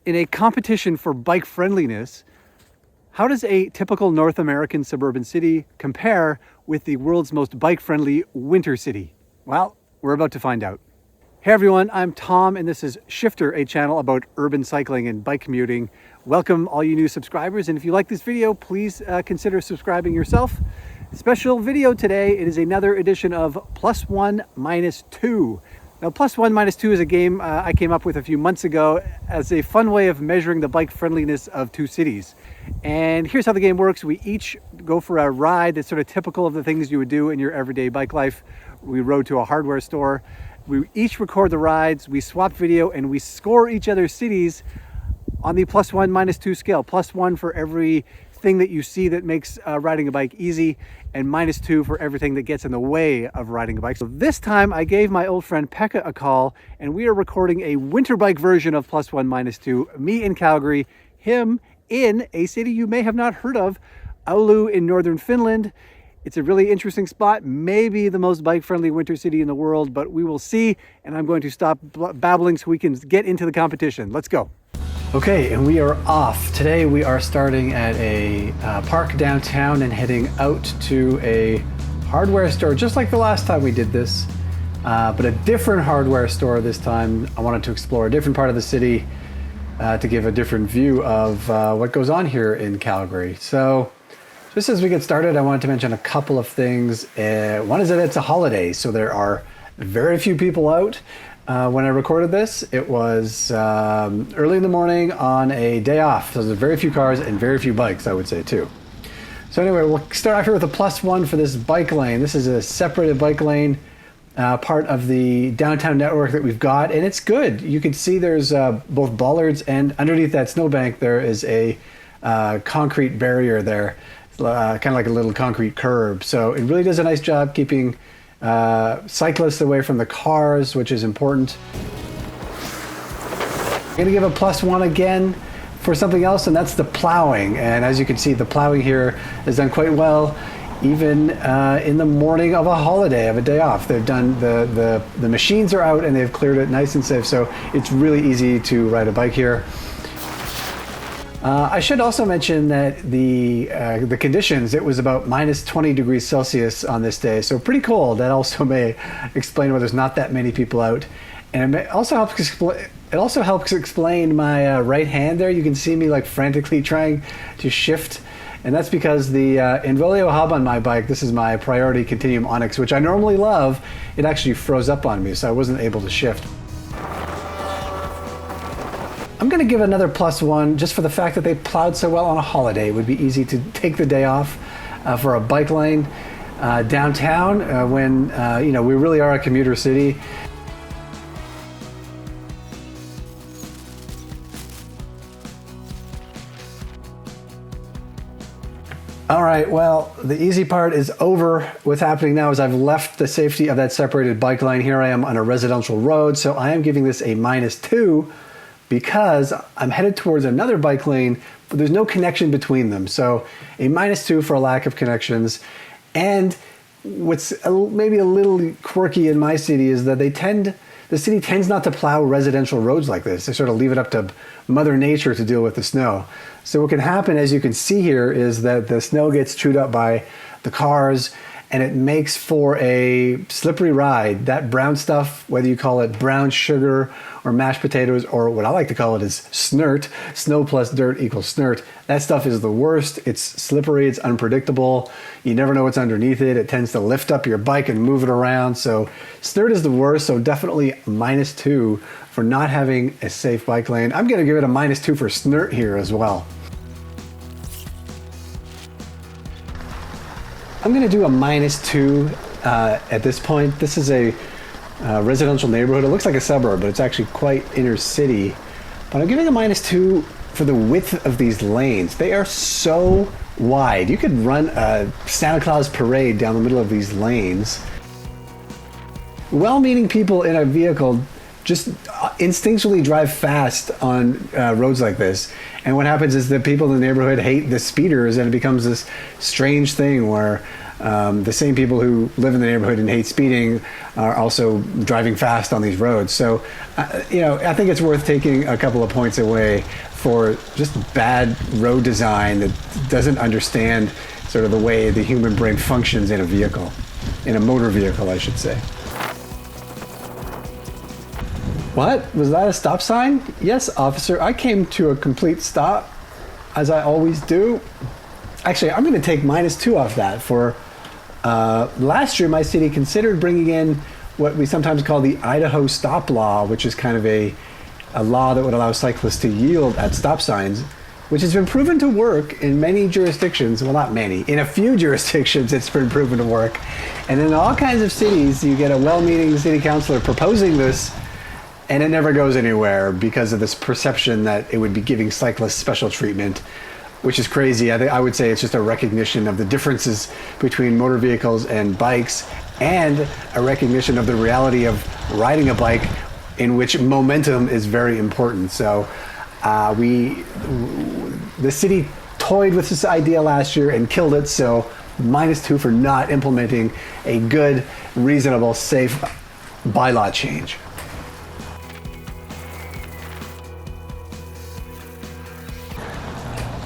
In a competition for bike friendliness, how does a typical North American suburban city compare with the world's most bike-friendly winter city? Well, we're about to find out. Hey everyone, I'm Tom and this is Shifter, a channel about urban cycling and bike commuting. Welcome all you new subscribers, and if you like this video, please consider subscribing yourself. Special video today, it is another edition of Plus One Minus Two. Now, Plus One Minus Two is a game I came up with a few months ago as a fun way of measuring the bike friendliness of two cities. And here's how the game works. We each go for a ride that's sort of typical of the things you would do in your everyday bike life. We rode to a hardware store. We each record the rides, we swap video, and we score each other's cities on the Plus One Minus Two scale. Plus one for every thing that you see that makes riding a bike easy, and minus two for everything that gets in the way of riding a bike. So this time I gave my old friend Pekka a call, and we are recording a winter bike version of Plus One Minus Two. Me in Calgary, him in a city you may have not heard of, Oulu in northern Finland. It's a really interesting spot, maybe the most bike-friendly winter city in the world, but we will see, and I'm going to stop babbling so we can get into the competition. Let's go. Okay, and we are off. Today we are starting at a park downtown and heading out to a hardware store, just like the last time we did this, but a different hardware store this time. I wanted to explore a different part of the city to give a different view of what goes on here in Calgary. So just as we get started, I wanted to mention a couple of things. One is that it's a holiday, so there are very few people out. When I recorded this, it was early in the morning on a day off. So there's very few cars and very few bikes, I would say, too. So anyway, we'll start off here with a plus one for this bike lane. This is a separated bike lane, part of the downtown network that we've got, and it's good. You can see there's both bollards, and underneath that snowbank there is a concrete barrier there, kind of like a little concrete curb. So it really does a nice job keeping cyclists away from the cars, which is important. I'm going to give a plus one again for something else, and that's the plowing. And as you can see, the plowing here is done quite well, even in the morning of a holiday, of a day off. They've done the machines are out and they've cleared it nice and safe, so it's really easy to ride a bike here. I should also mention that the conditions, it was about minus 20 degrees Celsius on this day, so pretty cold. That also may explain why there's not that many people out. And it also helps explain my right hand there. You can see me like frantically trying to shift, and that's because the Involio hub on my bike, this is my Priority Continuum Onyx, which I normally love, it actually froze up on me, so I wasn't able to shift. I'm going to give another plus one just for the fact that they plowed so well on a holiday. It would be easy to take the day off for a bike lane downtown when we really are a commuter city. All right, well, the easy part is over. What's happening now is I've left the safety of that separated bike lane. Here I am on a residential road, so I am giving this a minus two, because I'm headed towards another bike lane, but there's no connection between them. So a minus two for a lack of connections. And what's maybe a little quirky in my city is that the city tends not to plow residential roads like this. They sort of leave it up to Mother Nature to deal with the snow. So what can happen, as you can see here, is that the snow gets chewed up by the cars, and it makes for a slippery ride. That brown stuff, whether you call it brown sugar or mashed potatoes, or what I like to call it is snert, snow plus dirt equals snert, that stuff is the worst. It's slippery, it's unpredictable. You never know what's underneath it. It tends to lift up your bike and move it around. So snert is the worst, so definitely minus two for not having a safe bike lane. I'm gonna give it a minus two for snert here as well. I'm going to do a minus two at this point. This is a residential neighborhood. It looks like a suburb, but it's actually quite inner city. But I'm giving a minus two for the width of these lanes. They are so wide. You could run a Santa Claus parade down the middle of these lanes. Well-meaning people in a vehicle just instinctually drive fast on roads like this. And what happens is that people in the neighborhood hate the speeders, and it becomes this strange thing where The same people who live in the neighborhood and hate speeding are also driving fast on these roads. So, I think it's worth taking a couple of points away for just bad road design that doesn't understand sort of the way the human brain functions in a vehicle, in a motor vehicle, I should say. What? Was that a stop sign? Yes, officer, I came to a complete stop, as I always do. Actually, I'm going to take -2 off that. For last year, my city considered bringing in what we sometimes call the Idaho stop law, which is kind of a law that would allow cyclists to yield at stop signs, which has been proven to work in many jurisdictions. Well, not many. In a few jurisdictions, it's been proven to work. And in all kinds of cities, you get a well-meaning city councilor proposing this, and it never goes anywhere because of this perception that it would be giving cyclists special treatment, which is crazy. I would say it's just a recognition of the differences between motor vehicles and bikes, and a recognition of the reality of riding a bike, in which momentum is very important. So the city toyed with this idea last year and killed it. So -2 for not implementing a good, reasonable, safe bylaw change.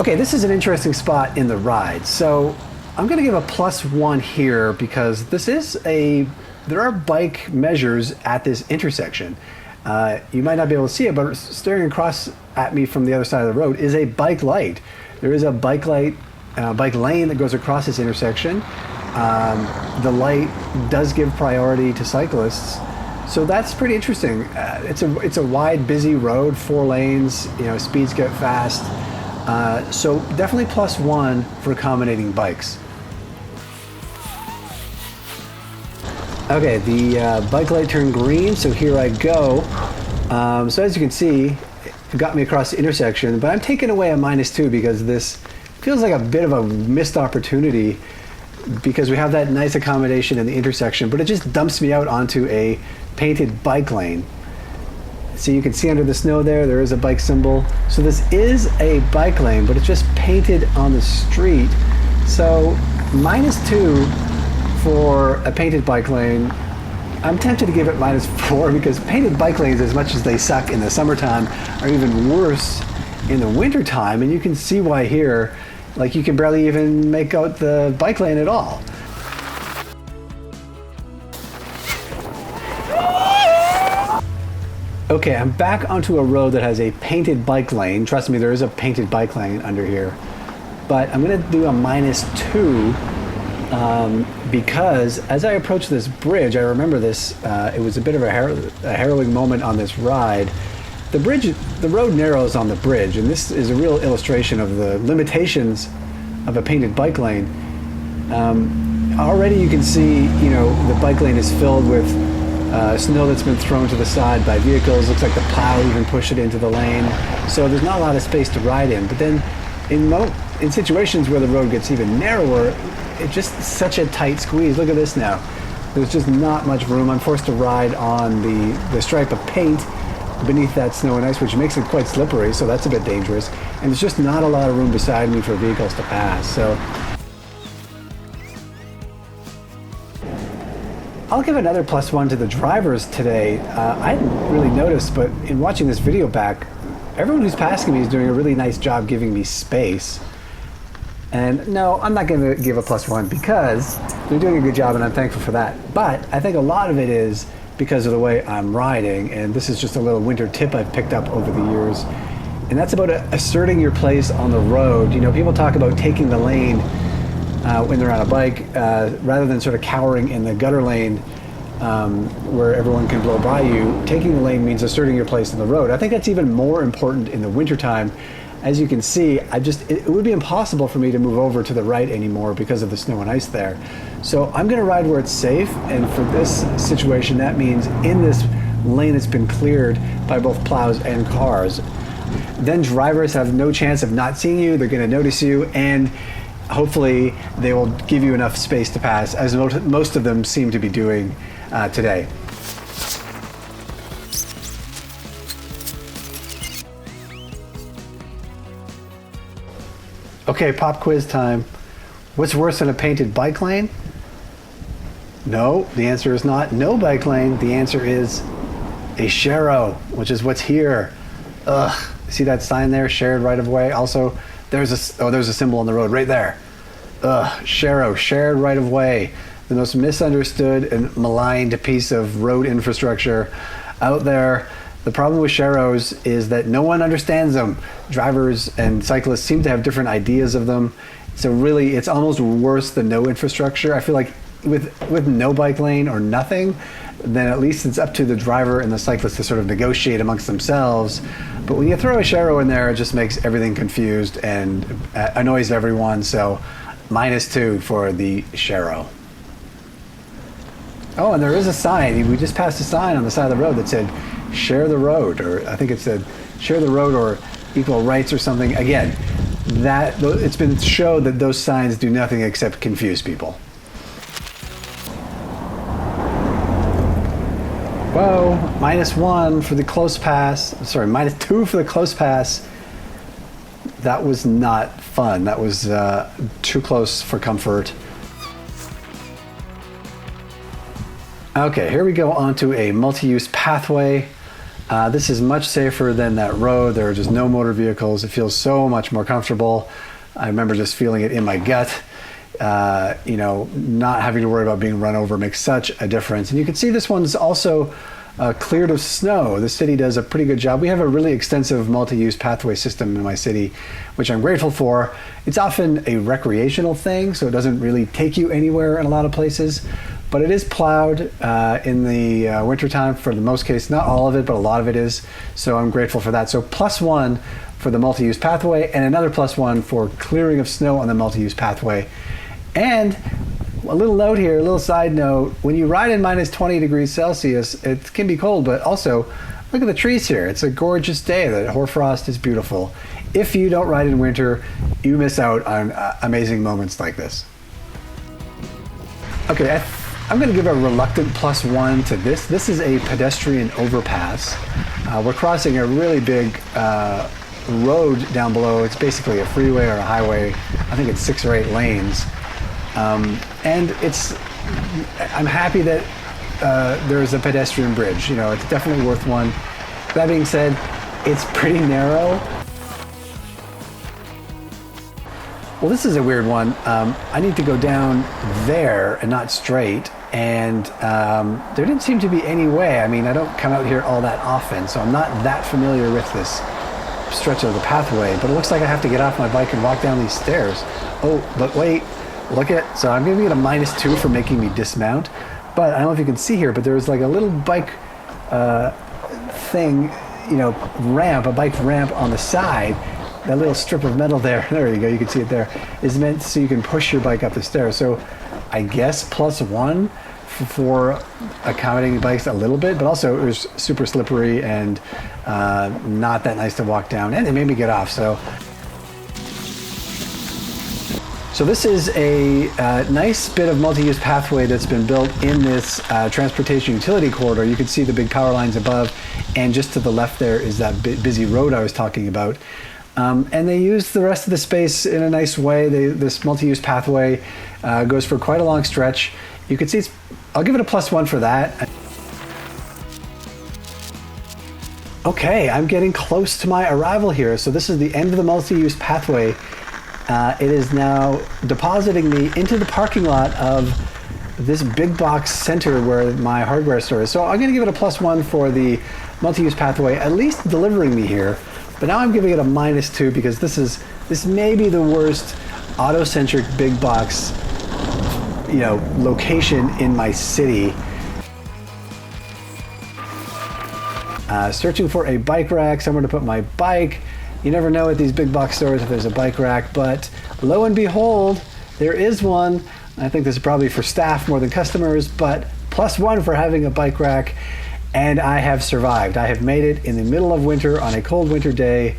Okay, this is an interesting spot in the ride. So I'm going to give a +1 here because there are bike measures at this intersection. You might not be able to see it, but staring across at me from the other side of the road is a bike light. There is a bike light, bike lane that goes across this intersection. The light does give priority to cyclists. So that's pretty interesting. It's a wide, busy road, 4 lanes, speeds get fast. So definitely +1 for accommodating bikes. Okay, the bike light turned green, so here I go. So as you can see, it got me across the intersection, but I'm taking away a -2 because this feels like a bit of a missed opportunity, because we have that nice accommodation in the intersection, but it just dumps me out onto a painted bike lane. So you can see under the snow there is a bike symbol. So this is a bike lane, but it's just painted on the street. So -2 for a painted bike lane. I'm tempted to give it -4 because painted bike lanes, as much as they suck in the summertime, are even worse in the wintertime. And you can see why here, like, you can barely even make out the bike lane at all. Okay, I'm back onto a road that has a painted bike lane. Trust me, there is a painted bike lane under here. But I'm going to do a -2 because as I approach this bridge, I remember this, it was a bit of a harrowing moment on this ride. The road narrows on the bridge, and this is a real illustration of the limitations of a painted bike lane. Already you can see, the bike lane is filled with snow that's been thrown to the side by vehicles. Looks like the plow even pushed it into the lane. So there's not a lot of space to ride in. But then in situations where the road gets even narrower, it's just such a tight squeeze. Look at this now. There's just not much room. I'm forced to ride on the stripe of paint beneath that snow and ice, which makes it quite slippery. So that's a bit dangerous. And there's just not a lot of room beside me for vehicles to pass. So I'll give another +1 to the drivers today. I hadn't really noticed, but in watching this video back, everyone who's passing me is doing a really nice job giving me space. And no, I'm not going to give a +1 because they're doing a good job, and I'm thankful for that. But I think a lot of it is because of the way I'm riding, and this is just a little winter tip I've picked up over the years. And that's about asserting your place on the road. People talk about taking the lane when they're on a bike, rather than sort of cowering in the gutter lane where everyone can blow by you. Taking the lane means asserting your place on the road. I think that's even more important in the wintertime. As you can see, it would be impossible for me to move over to the right anymore because of the snow and ice there. So I'm going to ride where it's safe, and for this situation, that means in this lane that's been cleared by both plows and cars. Then drivers have no chance of not seeing you. They're going to notice you, and hopefully they will give you enough space to pass, as most of them seem to be doing today. Okay, pop quiz time. What's worse than a painted bike lane? No, the answer is not no bike lane. The answer is a shero, which is what's here. Ugh, see that sign there, shared right of way? Also, there's a symbol on the road right there. Ugh, shero, shared right of way. The most misunderstood and maligned piece of road infrastructure out there. The problem with sheros is that no one understands them. Drivers and cyclists seem to have different ideas of them. So really, it's almost worse than no infrastructure. I feel like with no bike lane or nothing, then at least it's up to the driver and the cyclist to sort of negotiate amongst themselves. But when you throw a shero in there, it just makes everything confused and annoys everyone. So -2 for the shero. Oh, and there is a sign. We just passed a sign on the side of the road that said, share the road, or I think it said share the road or equal rights or something. Again, it's been shown that those signs do nothing except confuse people. Whoa, -1 for the close pass. Sorry, -2 for the close pass. That was not fun. That was too close for comfort. Okay, here we go onto a multi-use pathway. This is much safer than that road. There are just no motor vehicles. It feels so much more comfortable. I remember just feeling it in my gut. You know, not having to worry about being run over makes such a difference. And you can see this one's also cleared of snow. The city does a pretty good job. We have a really extensive multi-use pathway system in my city, which I'm grateful for. It's often a recreational thing, so it doesn't really take you anywhere in a lot of places. But it is plowed in the wintertime for the most case. Not all of it, but a lot of it is. So I'm grateful for that. So +1 for the multi-use pathway and another +1 for clearing of snow on the multi-use pathway. And a little note here, a little side note, when you ride in -20 degrees Celsius, it can be cold, but also look at the trees here. It's a gorgeous day. The hoarfrost is beautiful. If you don't ride in winter, you miss out on amazing moments like this. Okay, I'm going to give a reluctant +1 to this. This is a pedestrian overpass. We're crossing a really big road down below. It's basically a freeway or a highway. I think it's 6 or 8 lanes. And I'm happy that there's a pedestrian bridge. You know, it's definitely worth one. That being said, it's pretty narrow. Well, this is a weird one. I need to go down there and not straight. And there didn't seem to be any way. I mean, I don't come out here all that often, so I'm not that familiar with this stretch of the pathway, but it looks like I have to get off my bike and walk down these stairs. Oh, but wait, look at, so I'm gonna get a -2 for making me dismount, but I don't know if you can see here, but there's like a little bike thing, you know, ramp, a bike ramp on the side. That little strip of metal there, there you go, you can see it there, is meant so you can push your bike up the stairs. So I guess +1 for accommodating bikes a little bit, but also it was super slippery and not that nice to walk down, and it made me get off. So this is a nice bit of multi-use pathway that's been built in this transportation utility corridor. You can see the big power lines above, and just to the left there is that busy road I was talking about. And they use the rest of the space in a nice way. This multi-use pathway goes for quite a long stretch. You can see I'll give it a +1 for that. Okay, I'm getting close to my arrival here. So this is the end of the multi-use pathway. It is now depositing me into the parking lot of this big box center where my hardware store is. So I'm gonna give it a +1 for the multi-use pathway, at least delivering me here. But now I'm giving it a -2 because this may be the worst auto-centric big box, you know, location in my city. Searching for a bike rack, somewhere to put my bike. You never know at these big box stores if there's a bike rack, but lo and behold, there is one. I think this is probably for staff more than customers, but +1 for having a bike rack. And I have survived. I have made it in the middle of winter on a cold winter day,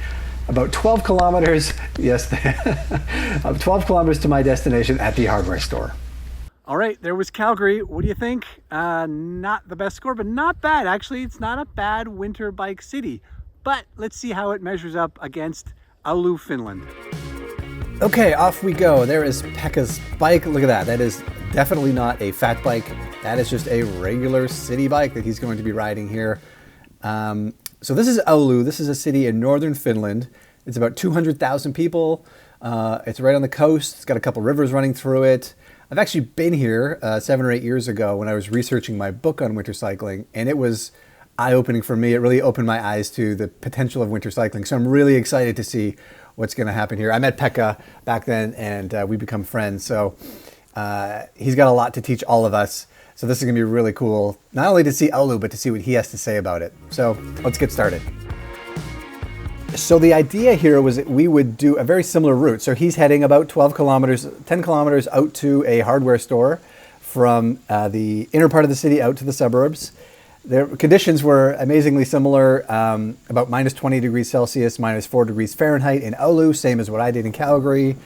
about 12 kilometers, yes, 12 kilometers to my destination at the hardware store. All right, there was Calgary. What do you think? Not the best score, but not bad. Actually, it's not a bad winter bike city. But let's see how it measures up against Oulu, Finland. Okay, off we go. There is Pekka's bike. Look at that. That is definitely not a fat bike. That is just a regular city bike that he's going to be riding here. So this is Oulu. This is a city in northern Finland. It's about 200,000 people. It's right on the coast. It's got a couple rivers running through it. I've actually been here 7 or 8 years ago when I was researching my book on winter cycling, and it was eye-opening for me. It really opened my eyes to the potential of winter cycling. So I'm really excited to see what's going to happen here. I met Pekka back then, and we become friends. So he's got a lot to teach all of us. So this is going to be really cool, not only to see Oulu, but to see what he has to say about it. So let's get started. So the idea here was that we would do a very similar route. So he's heading about 12 kilometers, 10 kilometers out to a hardware store from the inner part of the city out to the suburbs. The conditions were amazingly similar, about minus 20 degrees Celsius, minus 4 degrees Fahrenheit in Oulu, same as what I did in Calgary.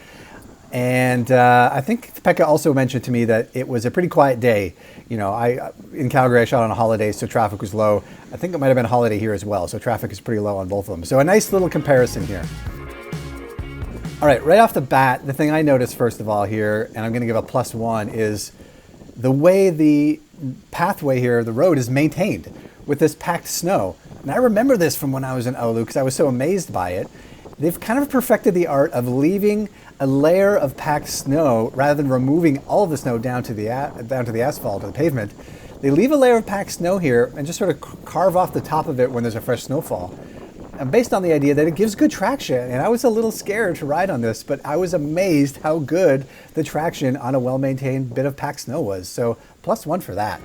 And I think Pekka also mentioned to me that it was a pretty quiet day. You know, in Calgary, I shot on a holiday, so traffic was low. I think it might have been a holiday here as well, so traffic is pretty low on both of them. So a nice little comparison here. All right off the bat, the thing I noticed first of all here, and I'm going to give a +1, is the way the pathway here, the road, is maintained with this packed snow. And I remember this from when I was in Oulu because I was so amazed by it. They've kind of perfected the art of leaving a layer of packed snow rather than removing all of the snow down to the asphalt or the pavement. They leave a layer of packed snow here and just sort of carve off the top of it when there's a fresh snowfall. And based on the idea that it gives good traction. And I was a little scared to ride on this, but I was amazed how good the traction on a well-maintained bit of packed snow was. So +1 for that.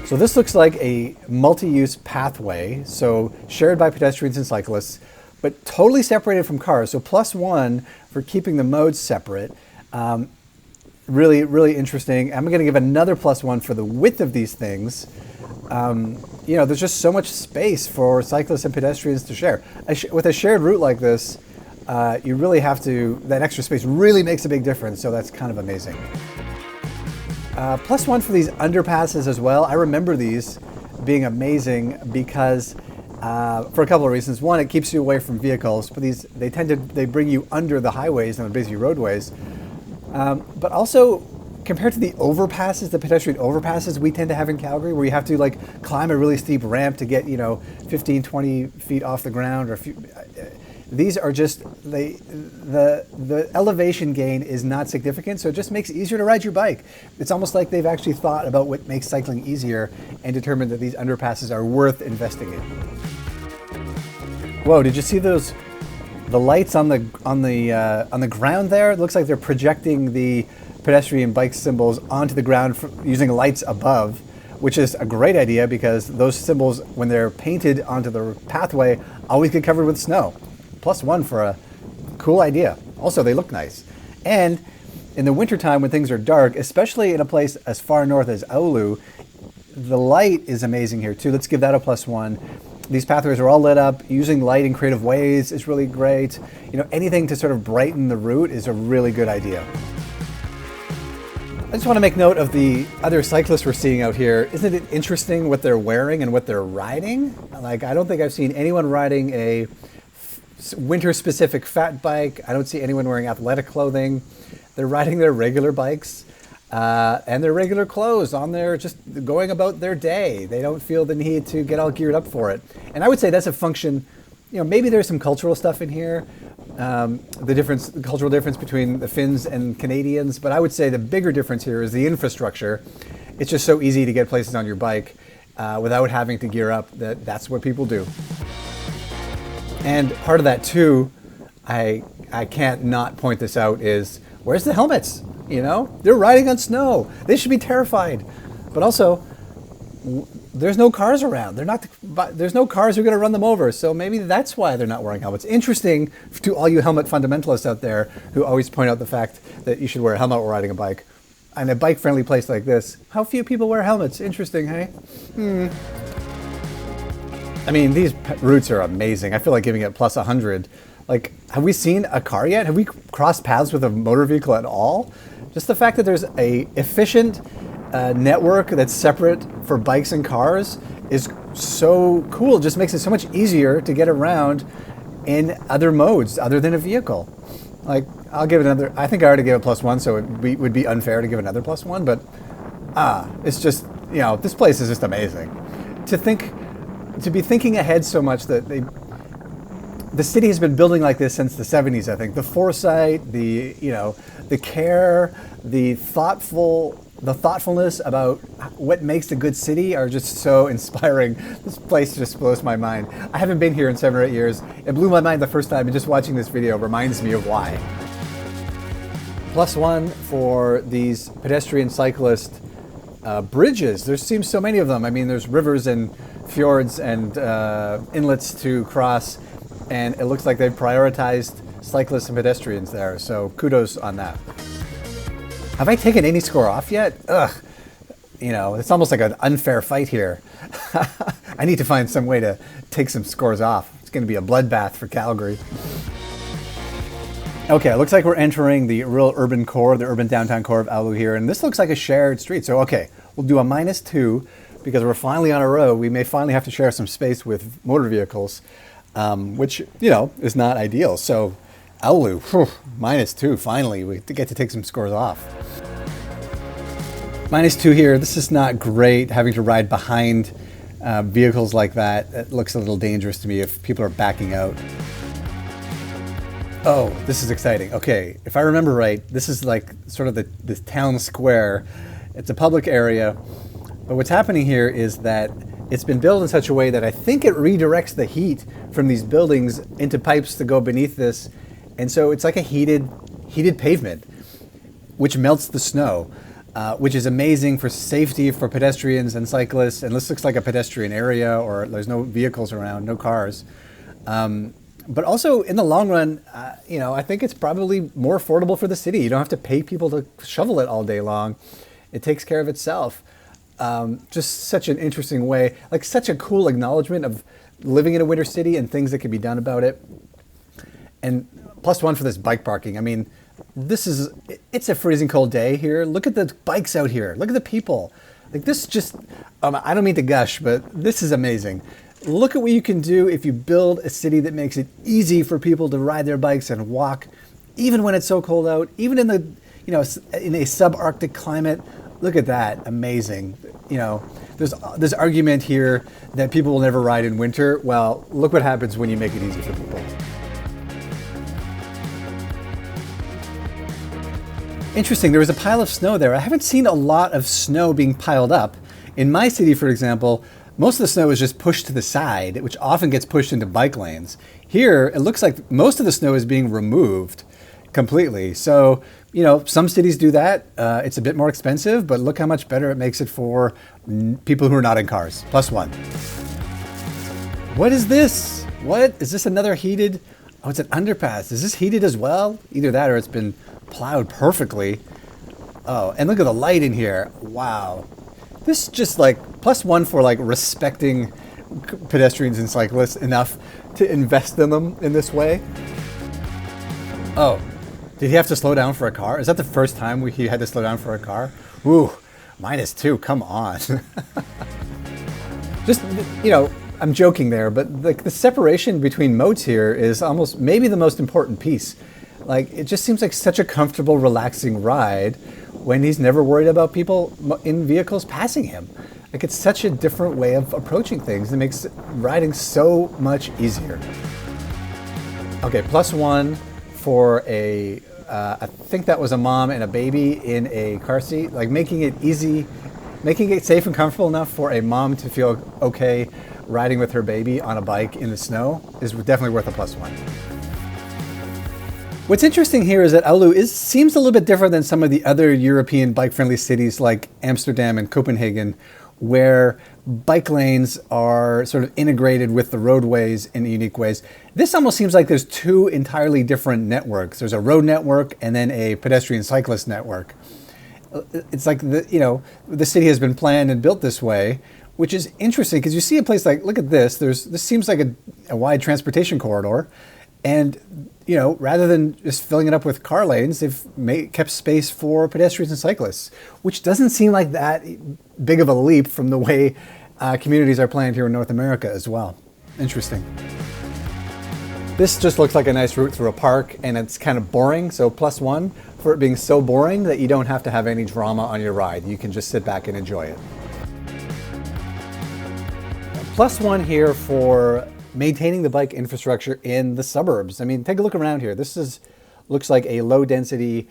So this looks like a multi-use pathway, so shared by pedestrians and cyclists, but totally separated from cars. So +1 for keeping the modes separate. Really, really interesting. I'm going to give another +1 for the width of these things. You know, there's just so much space for cyclists and pedestrians to share. With a shared route like this, you really have to, that extra space really makes a big difference. So that's kind of amazing. +1 for these underpasses as well. I remember these being amazing because for a couple of reasons. One, it keeps you away from vehicles, but they bring you under the highways and the busy roadways. But also, compared to the overpasses, the pedestrian overpasses we tend to have in Calgary, where you have to like climb a really steep ramp to get, 15, 20 feet off the ground, or these are just, the elevation gain is not significant, so it just makes it easier to ride your bike. It's almost like they've actually thought about what makes cycling easier and determined that these underpasses are worth investing in. Whoa, did you see the lights on the ground there? It looks like they're projecting the pedestrian bike symbols onto the ground using lights above, which is a great idea because those symbols, when they're painted onto the pathway, always get covered with snow. +1 for a cool idea. Also, they look nice. And in the wintertime when things are dark, especially in a place as far north as Oulu, the light is amazing here too. Let's give that a +1. These pathways are all lit up. Using light in creative ways is really great. Anything to sort of brighten the route is a really good idea. I just want to make note of the other cyclists we're seeing out here. Isn't it interesting what they're wearing and what they're riding? Like, I don't think I've seen anyone riding a winter-specific fat bike. I don't see anyone wearing athletic clothing. They're riding their regular bikes and their regular clothes on their, just going about their day. They don't feel the need to get all geared up for it. And I would say that's a function, maybe there's some cultural stuff in here, the cultural difference between the Finns and Canadians, but I would say the bigger difference here is the infrastructure. It's just so easy to get places on your bike without having to gear up. That's what people do. And part of that too, I can't not point this out, is where's the helmets? They're riding on snow. They should be terrified. But also, there's no cars around. There's no cars who are going to run them over. So maybe that's why they're not wearing helmets. Interesting to all you helmet fundamentalists out there who always point out the fact that you should wear a helmet while riding a bike. In a bike-friendly place like this, how few people wear helmets? Interesting, hey? I mean, these routes are amazing. I feel like giving it +100. Like, have we seen a car yet? Have we crossed paths with a motor vehicle at all? Just the fact that there's a efficient network that's separate for bikes and cars is so cool. It just makes it so much easier to get around in other modes other than a vehicle. Like, I'll give it another, I think I already gave it +1, so it would be unfair to give another +1, but it's just, this place is just amazing. To be thinking ahead so much that the city has been building like this since the 70s, I think. The foresight, the care, the thoughtfulness about what makes a good city are just so inspiring. This place just blows my mind. I haven't been here in 7 or 8 years. It blew my mind the first time, and just watching this video reminds me of why. +1 for these pedestrian cyclist bridges. There seems so many of them. I mean, there's rivers and fjords and inlets to cross, and it looks like they've prioritized cyclists and pedestrians there, so kudos on that. Have I taken any score off yet? Ugh. It's almost like an unfair fight here. I need to find some way to take some scores off. It's going to be a bloodbath for Calgary. Okay, it looks like we're entering the real urban core, the urban downtown core of Oulu here, and this looks like a shared street. So, okay, we'll do a -2 because we're finally on a road. We may finally have to share some space with motor vehicles, which, is not ideal. So, Oulu, -2, finally, we get to take some scores off. -2 here. This is not great, having to ride behind vehicles like that. It looks a little dangerous to me if people are backing out. Oh, this is exciting. Okay, if I remember right, this is like sort of the town square. It's a public area, but what's happening here is that it's been built in such a way that I think it redirects the heat from these buildings into pipes to go beneath this, and so it's like a heated pavement, which melts the snow, which is amazing for safety for pedestrians and cyclists. And this looks like a pedestrian area, or there's no vehicles around, no cars. But also, in the long run, I think it's probably more affordable for the city. You don't have to pay people to shovel it all day long. It takes care of itself. Just such an interesting way, like such a cool acknowledgement of living in a winter city and things that can be done about it. And +1 for this bike parking. I mean, it's a freezing cold day here. Look at the bikes out here. Look at the people. Like, this just, I don't mean to gush, but this is amazing. Look at what you can do if you build a city that makes it easy for people to ride their bikes and walk, even when it's so cold out, even in in a subarctic climate. Look at that, amazing. There's this argument here that people will never ride in winter. Well, look what happens when you make it easy for people. Interesting, there was a pile of snow there. I haven't seen a lot of snow being piled up. In my city, for example, most of the snow is just pushed to the side, which often gets pushed into bike lanes. Here, it looks like most of the snow is being removed completely. So, some cities do that. It's a bit more expensive, but look how much better it makes it for people who are not in cars. +1. What is this? What? Is this another heated? Oh, it's an underpass. Is this heated as well? Either that or it's been plowed perfectly. Oh, and look at the light in here. Wow. This is just like +1 for like respecting pedestrians and cyclists enough to invest in them in this way. Oh, did he have to slow down for a car? Is that the first time he had to slow down for a car? Ooh, -2, come on. Just, I'm joking there, but like the separation between modes here is almost maybe the most important piece. Like, it just seems like such a comfortable, relaxing ride when he's never worried about people in vehicles passing him. Like, it's such a different way of approaching things. It makes riding so much easier. Okay, +1 for I think that was a mom and a baby in a car seat. Like, making it easy, making it safe and comfortable enough for a mom to feel okay riding with her baby on a bike in the snow is definitely worth a +1. What's interesting here is that Oulu seems a little bit different than some of the other European bike-friendly cities like Amsterdam and Copenhagen, where bike lanes are sort of integrated with the roadways in unique ways. This almost seems like there's two entirely different networks. There's a road network and then a pedestrian cyclist network. It's like the city has been planned and built this way, which is interesting because you see a place like, look at this. This seems like a wide transportation corridor, and rather than just filling it up with car lanes, they've kept space for pedestrians and cyclists, which doesn't seem like that big of a leap from the way communities are planned here in North America as well. Interesting. This just looks like a nice route through a park, and it's kind of boring, so +1 for it being so boring that you don't have to have any drama on your ride. You can just sit back and enjoy it. +1 here for maintaining the bike infrastructure in the suburbs. I mean, take a look around here. Looks like a low density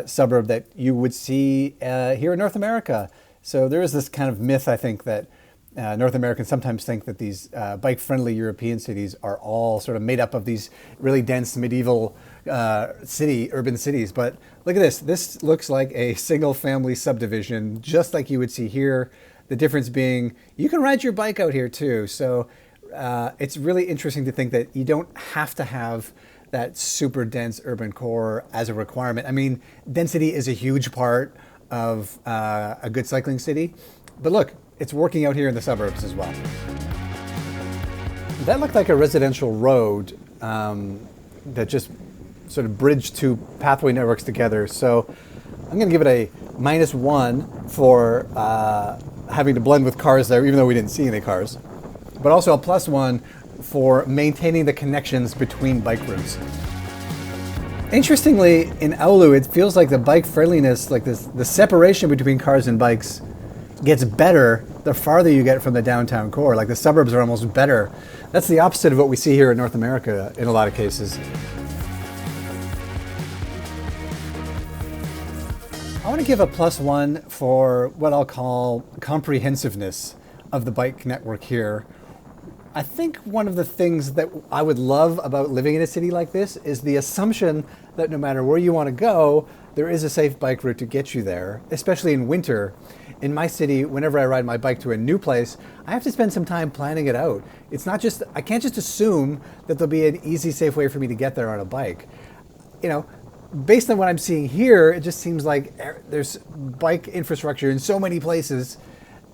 suburb that you would see here in North America. So there is this kind of myth, I think, that North Americans sometimes think that these bike-friendly European cities are all sort of made up of these really dense medieval urban cities. But look at this. This looks like a single-family subdivision, just like you would see here. The difference being you can ride your bike out here too. So it's really interesting to think that you don't have to have that super dense urban core as a requirement. I mean, density is a huge part of a good cycling city. But look, it's working out here in the suburbs as well. That looked like a residential road that just sort of bridged two pathway networks together. So I'm gonna give it a -1 for having to blend with cars there, even though we didn't see any cars. But also a +1 for maintaining the connections between bike routes. Interestingly, in Oulu, it feels like the bike friendliness, like the separation between cars and bikes gets better the farther you get from the downtown core. Like the suburbs are almost better. That's the opposite of what we see here in North America in a lot of cases. I want to give a +1 for what I'll call comprehensiveness of the bike network here. I think one of the things that I would love about living in a city like this is the assumption that no matter where you want to go, there is a safe bike route to get you there, especially in winter. In my city, whenever I ride my bike to a new place, I have to spend some time planning it out. It's not just, I can't just assume that there'll be an easy, safe way for me to get there on a bike. You know, based on what I'm seeing here, it just seems like there's bike infrastructure in so many places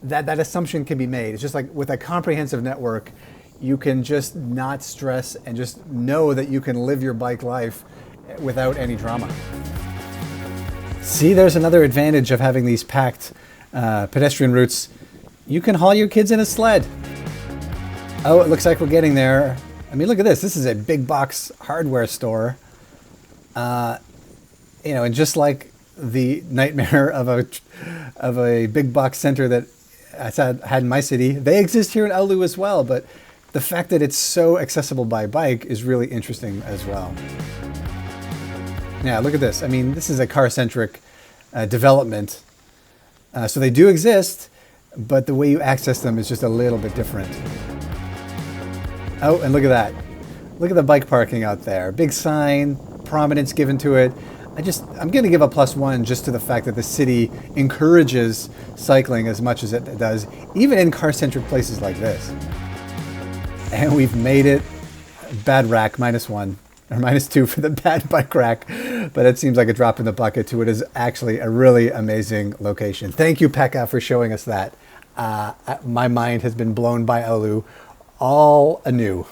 that assumption can be made. It's just like with a comprehensive network, you can just not stress and just know that you can live your bike life without any drama. See, there's another advantage of having these packed pedestrian routes. You can haul your kids in a sled. Oh, it looks like we're getting there. I mean, look at this. This is a big box hardware store. You know, and just like the nightmare of a big box center that I had in my city, they exist here in Oulu as well. But the fact that it's so accessible by bike is really interesting as well. Yeah, look at this. I mean, this is a car-centric development. So they do exist, but the way you access them is just a little bit different. Oh, and look at that. Look at the bike parking out there. Big sign, prominence given to it. I'm going to give a +1 just to the fact that the city encourages cycling as much as it does, even in car-centric places like this. And we've made it. Bad rack, -1. Or -2 for the bad bike rack, but it seems like a drop in the bucket to what is actually a really amazing location. Thank you, Pekka, for showing us that. My mind has been blown by Oulu all anew.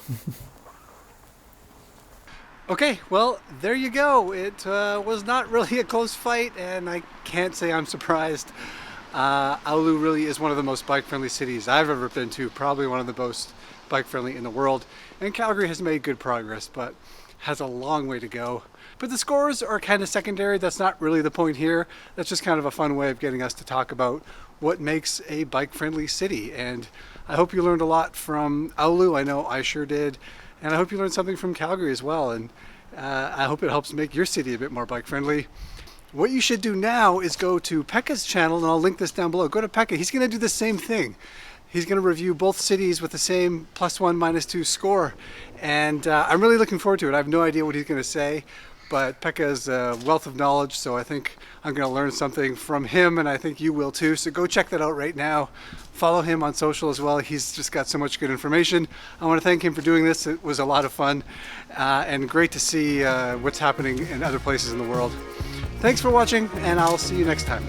Okay, well, there you go. It was not really a close fight, and I can't say I'm surprised. Oulu really is one of the most bike-friendly cities I've ever been to, probably one of the most bike-friendly in the world. And Calgary has made good progress, but has a long way to go. But the scores are kind of secondary. That's not really the point here. That's just kind of a fun way of getting us to talk about what makes a bike-friendly city. And I hope you learned a lot from Oulu. I know I sure did. And I hope you learned something from Calgary as well. And I hope it helps make your city a bit more bike-friendly. What you should do now is go to Pekka's channel, and I'll link this down below. Go to Pekka. He's going to do the same thing. He's going to review both cities with the same +1, -2 score. And I'm really looking forward to it. I have no idea what he's going to say, but Pekka is a wealth of knowledge, so I think I'm going to learn something from him, and I think you will too. So go check that out right now. Follow him on social as well. He's just got so much good information. I want to thank him for doing this. It was a lot of fun and great to see what's happening in other places in the world. Thanks for watching, and I'll see you next time.